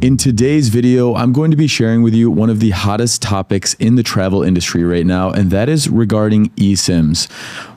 In today's video, I'm going to be sharing with you one of the hottest topics in the travel industry right now, and that is regarding eSIMs.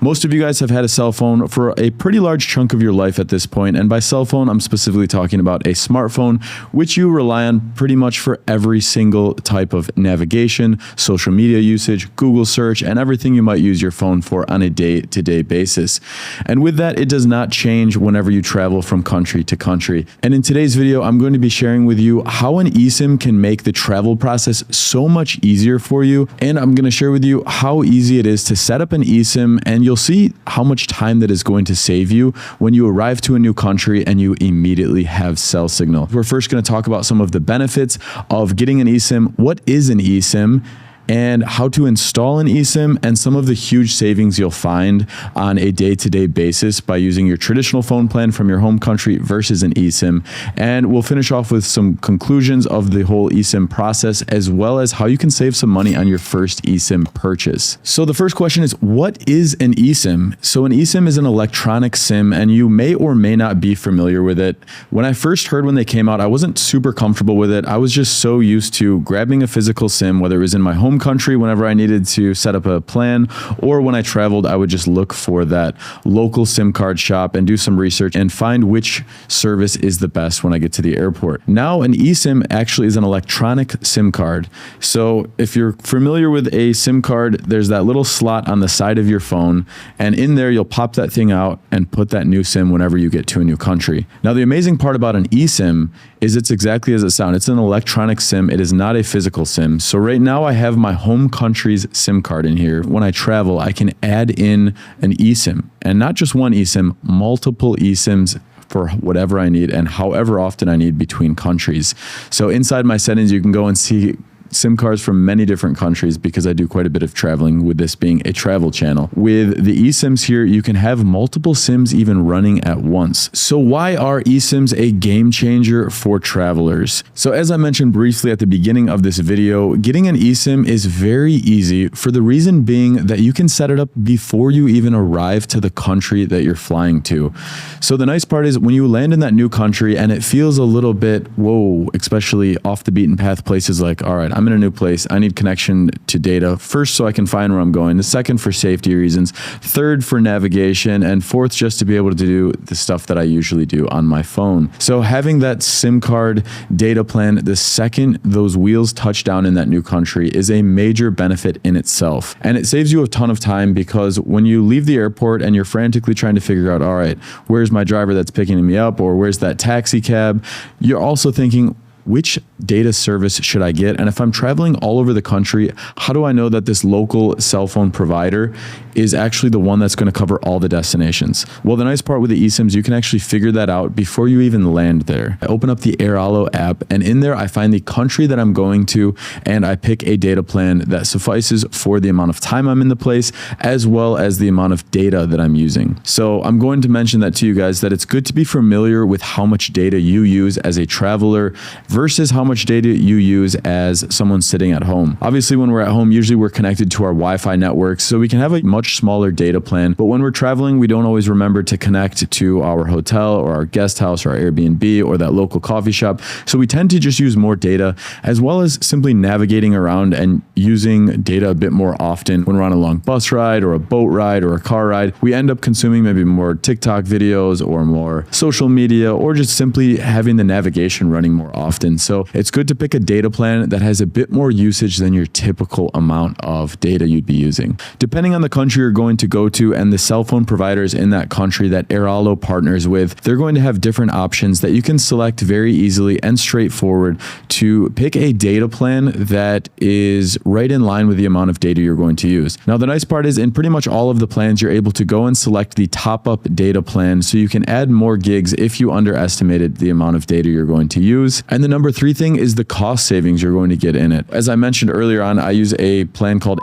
Most of you guys have had a cell phone for a pretty large chunk of your life at this point, and by cell phone, I'm specifically talking about a smartphone, which you rely on pretty much for every single type of navigation, social media usage, Google search, and everything you might use your phone for on a day-to-day basis. And with that, it does not change whenever you travel from country to country. And in today's video, I'm going to be sharing with you how an eSIM can make the travel process so much easier for you. And I'm going to share with you how easy it is to set up an eSIM, and you'll see how much time that is going to save you when you arrive to a new country and you immediately have cell signal. We're first going to talk about some of the benefits of getting an eSIM, what is an eSIM, and how to install an eSIM, and some of the huge savings you'll find on a day-to-day basis by using your traditional phone plan from your home country versus an eSIM. And we'll finish off with some conclusions of the whole eSIM process, as well as how you can save some money on your first eSIM purchase. So the first question is, what is an eSIM? So an eSIM is an electronic SIM, and you may or may not be familiar with it. When I first heard when they came out, I wasn't super comfortable with it. I was just so used to grabbing a physical SIM, whether it was in my home country whenever I needed to set up a plan, or when I traveled, I would just look for that local SIM card shop and do some research and find which service is the best when I get to the airport. Now, an eSIM actually is an electronic SIM card. So if you're familiar with a SIM card, there's that little slot on the side of your phone, and in there you'll pop that thing out and put that new SIM whenever you get to a new country. Now, the amazing part about an eSIM is it's exactly as it sounds. It's an electronic SIM. It is not a physical SIM. So right now I have my home country's SIM card in here. When I travel, I can add in an eSIM, and not just one eSIM, multiple eSIMs for whatever I need and however often I need between countries. So inside my settings, you can go and see SIM cards from many different countries, because I do quite a bit of traveling, with this being a travel channel. With the eSIMs here, you can have multiple SIMs even running at once. So why are eSIMs a game changer for travelers? So as I mentioned briefly at the beginning of this video, getting an eSIM is very easy, for the reason being that you can set it up before you even arrive to the country that you're flying to. So the nice part is when you land in that new country and it feels a little bit, whoa, especially off the beaten path places like, all right, I'm in a new place. I need connection to data first so I can find where I'm going. The second, for safety reasons. Third, for navigation. And fourth, just to be able to do the stuff that I usually do on my phone. So having that SIM card data plan the second those wheels touch down in that new country is a major benefit in itself. And it saves you a ton of time, because when you leave the airport and you're frantically trying to figure out, all right, where's my driver that's picking me up, or where's that taxi cab? You're also thinking, which data service should I get? And if I'm traveling all over the country, how do I know that this local cell phone provider is actually the one that's going to cover all the destinations? Well, the nice part with the eSIMs, you can actually figure that out before you even land there. I open up the Airalo app, and in there I find the country that I'm going to, and I pick a data plan that suffices for the amount of time I'm in the place, as well as the amount of data that I'm using. So I'm going to mention that to you guys, that it's good to be familiar with how much data you use as a traveler versus how much data you use as someone sitting at home. Obviously, when we're at home, usually we're connected to our Wi-Fi network, so we can have a much smaller data plan. But when we're traveling, we don't always remember to connect to our hotel or our guest house or our Airbnb or that local coffee shop. So we tend to just use more data, as well as simply navigating around and using data a bit more often. When we're on a long bus ride or a boat ride or a car ride, we end up consuming maybe more TikTok videos or more social media, or just simply having the navigation running more often. So it's good to pick a data plan that has a bit more usage than your typical amount of data you'd be using. Depending on the country you're going to go to and the cell phone providers in that country that Airalo partners with, they're going to have different options that you can select very easily and straightforward to pick a data plan that is right in line with the amount of data you're going to use. Now, the nice part is in pretty much all of the plans, you're able to go and select the top-up data plan, so you can add more gigs if you underestimated the amount of data you're going to use. And the number three thing is the cost savings you're going to get in it. As I mentioned earlier on, I use a plan called,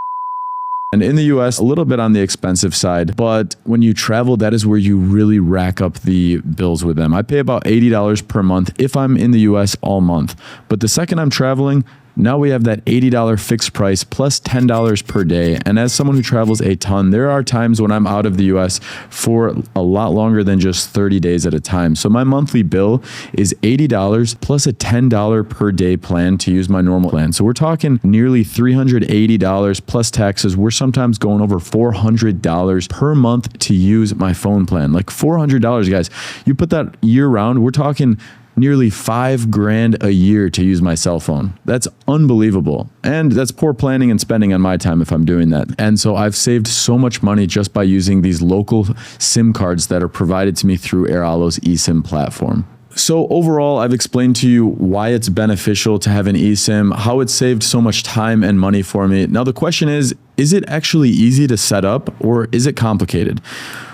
and in the US, a little bit on the expensive side, but when you travel, that is where you really rack up the bills with them. I pay about $80 per month if I'm in the US all month, but the second I'm traveling, Now we have that $80 fixed price plus $10 per day. And as someone who travels a ton, there are times when I'm out of the US for a lot longer than just 30 days at a time. So my monthly bill is $80 plus a $10 per day plan to use my normal plan. So we're talking nearly $380 plus taxes. We're sometimes going over $400 per month to use my phone plan. Like $400, guys. You put that year round, we're talking nearly $5,000 a year to use my cell phone. That's unbelievable. And that's poor planning and spending on my time if I'm doing that. And so I've saved so much money just by using these local SIM cards that are provided to me through Airalo's eSIM platform. So overall, I've explained to you why it's beneficial to have an eSIM, how it saved so much time and money for me. Now the question is it actually easy to set up or is it complicated?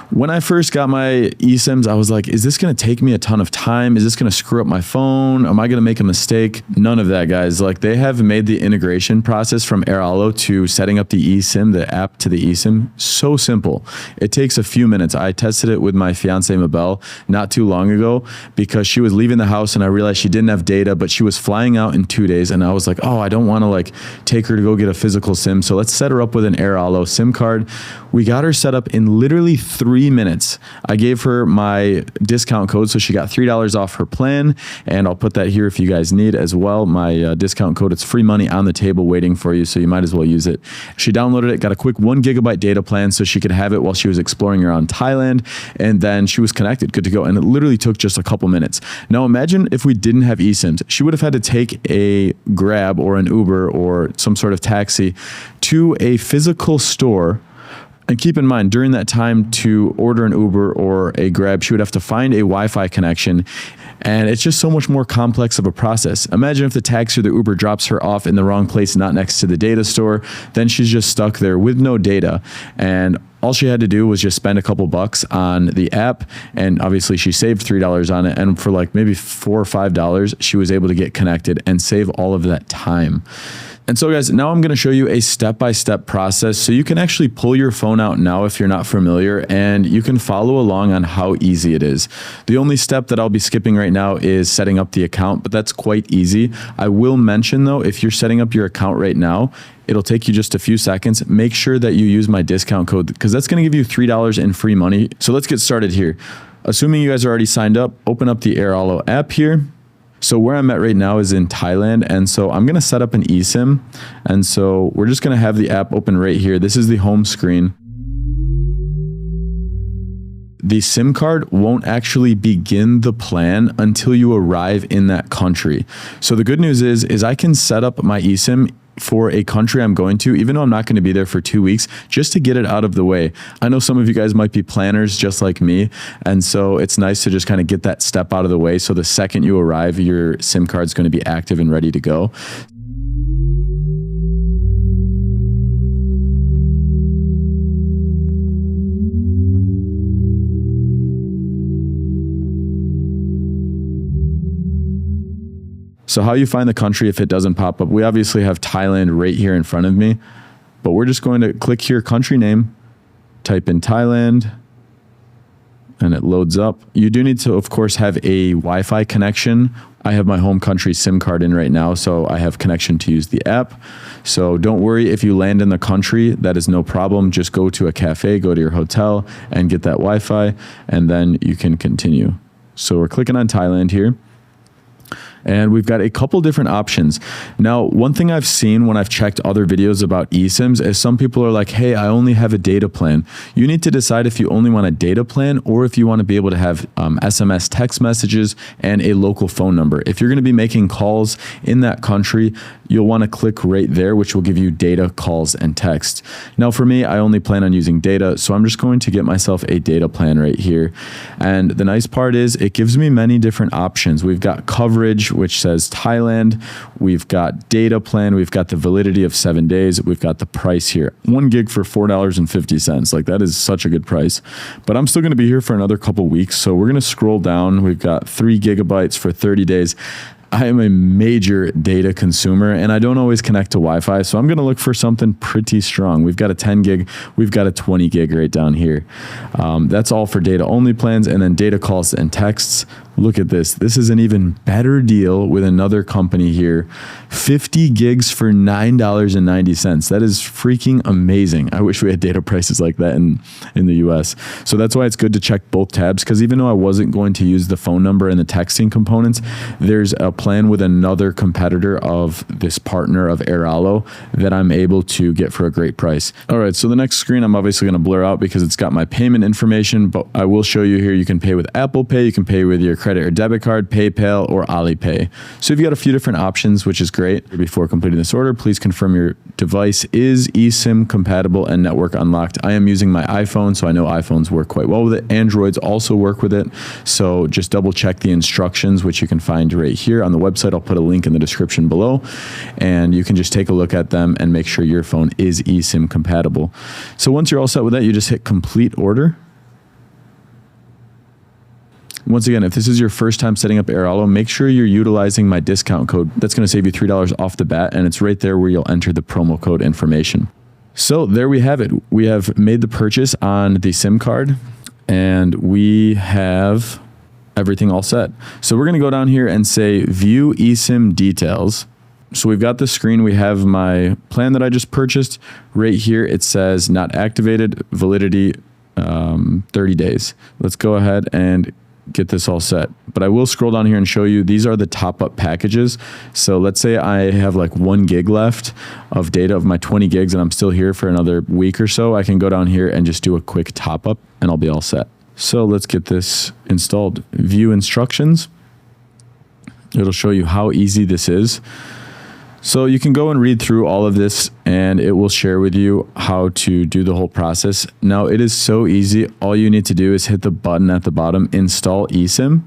When I first got my eSIMs, I was like, is this going to take me a ton of time? Is this going to screw up my phone? Am I going to make a mistake? None of that, guys. Like, they have made the integration process from Airalo to setting up the eSIM, the app to the eSIM, so simple. It takes a few minutes. I tested it with my fiance Mabel not too long ago because she was leaving the house and I realized she didn't have data, but she was flying out in 2 days. And I was like, oh, I don't want to like take her to go get a physical SIM. So let's set her up with an Airalo SIM card. We got her set up in literally 3 minutes. I gave her my discount code, so she got $3 off her plan, and I'll put that here if you guys need as well. My discount code, it's free money on the table waiting for you, so you might as well use it. She downloaded it, got a quick 1 GB data plan so she could have it while she was exploring around Thailand, and then she was connected, good to go, and it literally took just a couple minutes. Now imagine if we didn't have eSIMs. She would have had to take a Grab or an Uber or some sort of taxi to a physical store. And keep in mind, during that time to order an Uber or a Grab, she would have to find a Wi-Fi connection. And it's just so much more complex of a process. Imagine if the taxi or the Uber drops her off in the wrong place, not next to the data store, then she's just stuck there with no data. And all she had to do was just spend a couple bucks on the app. And obviously she saved $3 on it. And for like maybe $4 or $5, she was able to get connected and save all of that time. And so guys, now I'm going to show you a step-by-step process so you can actually pull your phone out now if you're not familiar and you can follow along on how easy it is. The only step that I'll be skipping right now is setting up the account, but that's quite easy. I will mention though, if you're setting up your account right now, it'll take you just a few seconds. Make sure that you use my discount code because that's going to give you $3 in free money. So let's get started here. Assuming you guys are already signed up, open up the Airalo app here. So where I'm at right now is in Thailand. And so I'm going to set up an eSIM. And so we're just going to have the app open right here. This is the home screen. The SIM card won't actually begin the plan until you arrive in that country. So the good news is I can set up my eSIM for a country I'm going to, even though I'm not going to be there for 2 weeks, just to get it out of the way. I know some of you guys might be planners just like me. And so it's nice to just kind of get that step out of the way. So the second you arrive, your SIM card is going to be active and ready to go. So how you find the country if it doesn't pop up, we obviously have Thailand right here in front of me, but we're just going to click here, country name, type in Thailand, and it loads up. You do need to, of course, have a Wi-Fi connection. I have my home country SIM card in right now, so I have connection to use the app. So don't worry if you land in the country, that is no problem. Just go to a cafe, go to your hotel, and get that Wi-Fi, and then you can continue. So we're clicking on Thailand here. And we've got a couple different options. Now, one thing I've seen when I've checked other videos about eSIMs is some people are like, hey, I only have a data plan. You need to decide if you only want a data plan or if you want to be able to have SMS text messages and a local phone number. If you're going to be making calls in that country, you'll want to click right there, which will give you data, calls, and text. Now, for me, I only plan on using data, so I'm just going to get myself a data plan right here. And the nice part is it gives me many different options. We've got coverage, which says Thailand. We've got data plan. We've got the validity of 7 days. We've got the price here. 1 gig for $4.50. Like, that is such a good price. But I'm still going to be here for another couple weeks. So we're going to scroll down. We've got 3 gigabytes for 30 days. I am a major data consumer and I don't always connect to Wi-Fi. So I'm going to look for something pretty strong. We've got a 10 gig. We've got a 20 gig right down here. That's all for data only plans, and then data calls and texts. Look at this. This is an even better deal with another company here. 50 gigs for $9.90. That is freaking amazing. I wish we had data prices like that in the US. So that's why it's good to check both tabs, because even though I wasn't going to use the phone number and the texting components, there's a plan with another competitor of this partner of Airalo that I'm able to get for a great price. All right, so the next screen I'm obviously going to blur out because it's got my payment information, but I will show you here. You can pay with Apple Pay, you can pay with your credit or debit card, PayPal, or Alipay. So you've got a few different options, which is great. Before completing this order, please confirm your device is eSIM compatible and network unlocked. I am using my iPhone, so I know iPhones work quite well with it. Androids also work with it. So just double check the instructions, which you can find right here on the website. I'll put a link in the description below, and you can just take a look at them and make sure your phone is eSIM compatible. So once you're all set with that, you just hit complete order. Once again, if this is your first time setting up Airalo, make sure you're utilizing my discount code. That's going to save you $3 off the bat, and it's right there where you'll enter the promo code information. So there we have it. We have made the purchase on the SIM card, and we have everything all set. So we're going to go down here and say view eSIM details. So we've got the screen. We have my plan that I just purchased. Right here it says not activated, validity 30 days. Let's go ahead and get this all set. But I will scroll down here and show you these are the top up packages. So let's say I have like 1 gig left of data of my 20 gigs and I'm still here for another week or so. I can go down here and just do a quick top up and I'll be all set. So let's get this installed. View instructions. It'll show you how easy this is. So you can go and read through all of this and it will share with you how to do the whole process. Now it is so easy. All you need to do is hit the button at the bottom, install eSIM.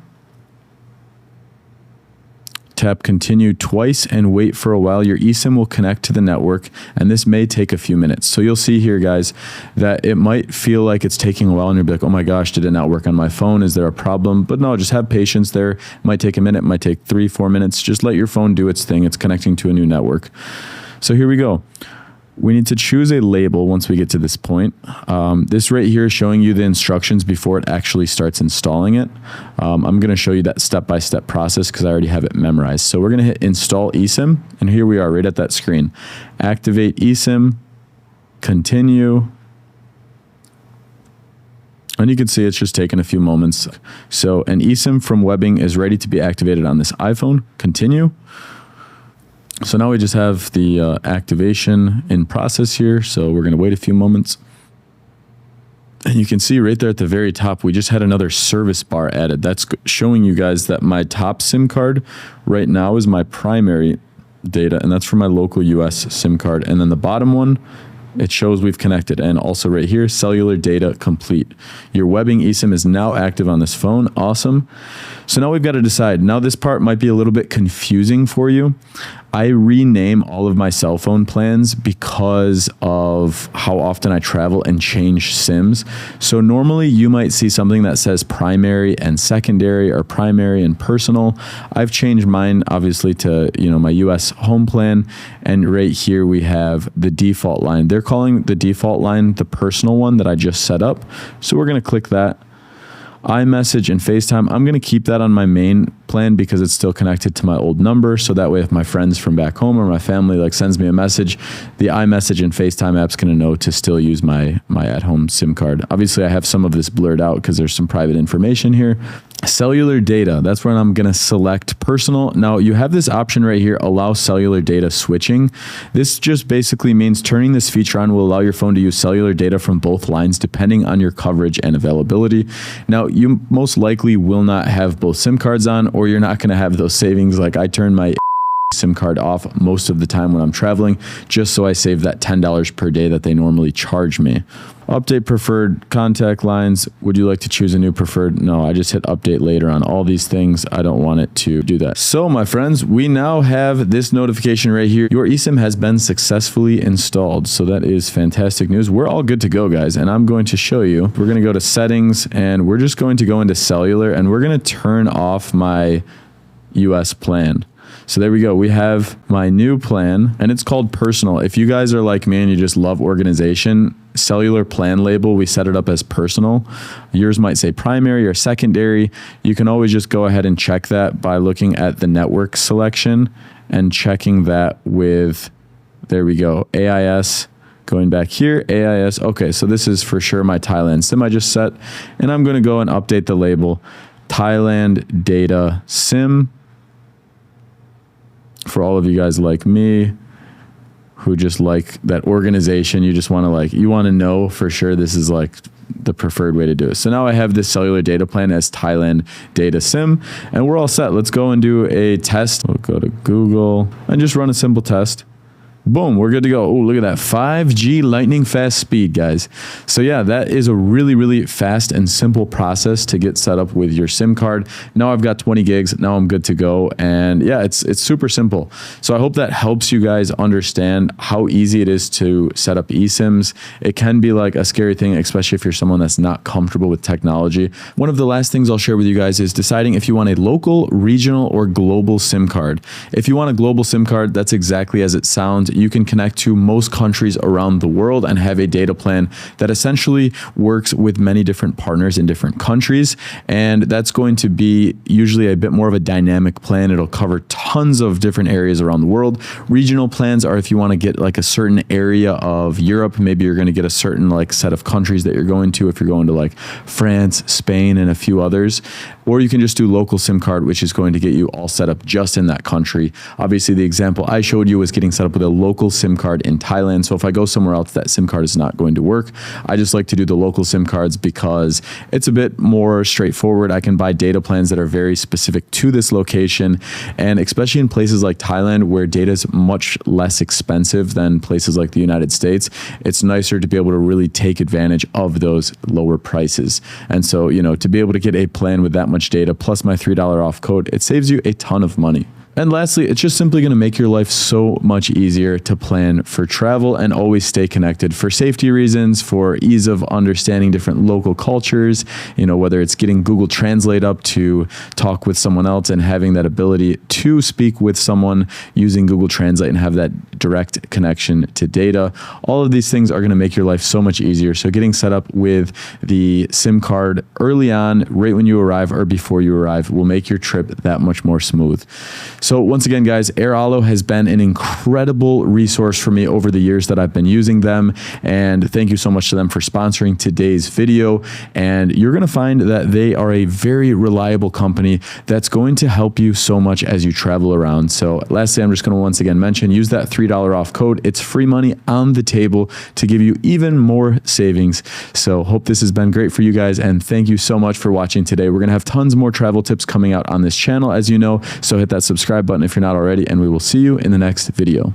Tap continue twice and wait for a while. Your eSIM will connect to the network and this may take a few minutes. So you'll see here, guys, that it might feel like it's taking a while and you'll be like, oh my gosh, did it not work on my phone? Is there a problem? But no, just have patience there. It might take a minute, it might take 3-4 minutes. Just let your phone do its thing. It's connecting to a new network. So here we go. We need to choose a label once we get to this point. This right here is showing you the instructions before it actually starts installing it. I'm going to show you that step-by-step process because I already have it memorized. So we're going to hit install eSIM, and here we are right at that screen. Activate eSIM, continue, and you can see it's just taking a few moments. So an eSIM from Webbing is ready to be activated on this iPhone. Continue. So now we just have the activation in process here. So we're going to wait a few moments. And you can see right there at the very top, we just had another service bar added. That's showing you guys that my top SIM card right now is my primary data, and that's for my local US SIM card. And then the bottom one, it shows we've connected. And also right here, cellular data complete. Your Webbing eSIM is now active on this phone. Awesome. So now we've got to decide. Now this part might be a little bit confusing for you. I rename all of my cell phone plans because of how often I travel and change SIMs. So normally you might see something that says primary and secondary or primary and personal. I've changed mine obviously to, my US home plan. And right here we have the default line. They're calling the default line the personal one that I just set up. So we're going to click that. iMessage and FaceTime, I'm going to keep that on my main plan because it's still connected to my old number. So that way, if my friends from back home or my family sends me a message, the iMessage and FaceTime app's going to know to still use my at-home SIM card. Obviously, I have some of this blurred out because there's some private information here. Cellular data, that's where I'm going to select personal. Now you have this option right here, allow cellular data switching. This just basically means turning this feature on will allow your phone to use cellular data from both lines depending on your coverage and availability. Now you most likely will not have both SIM cards on, or you're not going to have those savings. Like I turn my SIM card off most of the time when I'm traveling, just so I save that $10 per day that they normally charge me. Update preferred contact lines. Would you like to choose a new preferred? No, I just hit update later on all these things. I don't want it to do that. So my friends, we now have this notification right here. Your eSIM has been successfully installed. So that is fantastic news. We're all good to go, guys. And I'm going to show you. We're going to go to settings and we're just going to go into cellular and we're going to turn off my US plan. So there we go. We have my new plan, and it's called personal. If you guys are like me and you just love organization, cellular plan label, we set it up as personal. Yours might say primary or secondary. You can always just go ahead and check that by looking at the network selection and checking that with, there we go, AIS. Going back here, AIS. Okay, so this is for sure my Thailand SIM I just set, and I'm going to go and update the label Thailand data SIM for all of you guys like me who just like that organization. You just want to you want to know for sure this is like the preferred way to do it. So now I have this cellular data plan as Thailand data SIM, and we're all set. Let's go and do a test. We'll go to Google and just run a simple test. Boom, we're good to go. Oh, look at that. 5G lightning fast speed, guys. So yeah, that is a really, really fast and simple process to get set up with your SIM card. Now I've got 20 gigs. Now I'm good to go. And yeah, it's super simple. So I hope that helps you guys understand how easy it is to set up eSIMs. It can be like a scary thing, especially if you're someone that's not comfortable with technology. One of the last things I'll share with you guys is deciding if you want a local, regional, or global SIM card. If you want a global SIM card, that's exactly as it sounds. You can connect to most countries around the world and have a data plan that essentially works with many different partners in different countries. And that's going to be usually a bit more of a dynamic plan. It'll cover tons of different areas around the world. Regional plans are if you want to get like a certain area of Europe, maybe you're going to get a certain like set of countries that you're going to, if you're going to like France, Spain, and a few others. Or you can just do local SIM card, which is going to get you all set up just in that country. Obviously, the example I showed you was getting set up with a local SIM card in Thailand. So if I go somewhere else, that SIM card is not going to work. I just like to do the local SIM cards because it's a bit more straightforward. I can buy data plans that are very specific to this location. And especially in places like Thailand, where data is much less expensive than places like the United States, it's nicer to be able to really take advantage of those lower prices. And so, you know, to be able to get a plan with that much data plus my $3 off code, it saves you a ton of money. And lastly, it's just simply going to make your life so much easier to plan for travel and always stay connected for safety reasons, for ease of understanding different local cultures, you know, whether it's getting Google Translate up to talk with someone else and having that ability to speak with someone using Google Translate and have that direct connection to data. All of these things are going to make your life so much easier. So getting set up with the SIM card early on, right when you arrive or before you arrive, will make your trip that much more smooth. So once again, guys, Airalo has been an incredible resource for me over the years that I've been using them. And thank you so much to them for sponsoring today's video. And you're going to find that they are a very reliable company that's going to help you so much as you travel around. So lastly, I'm just going to once again mention, use that $3 off code. It's free money on the table to give you even more savings. So hope this has been great for you guys. And thank you so much for watching today. We're going to have tons more travel tips coming out on this channel, as you know. So hit that subscribe button if you're not already, and we will see you in the next video.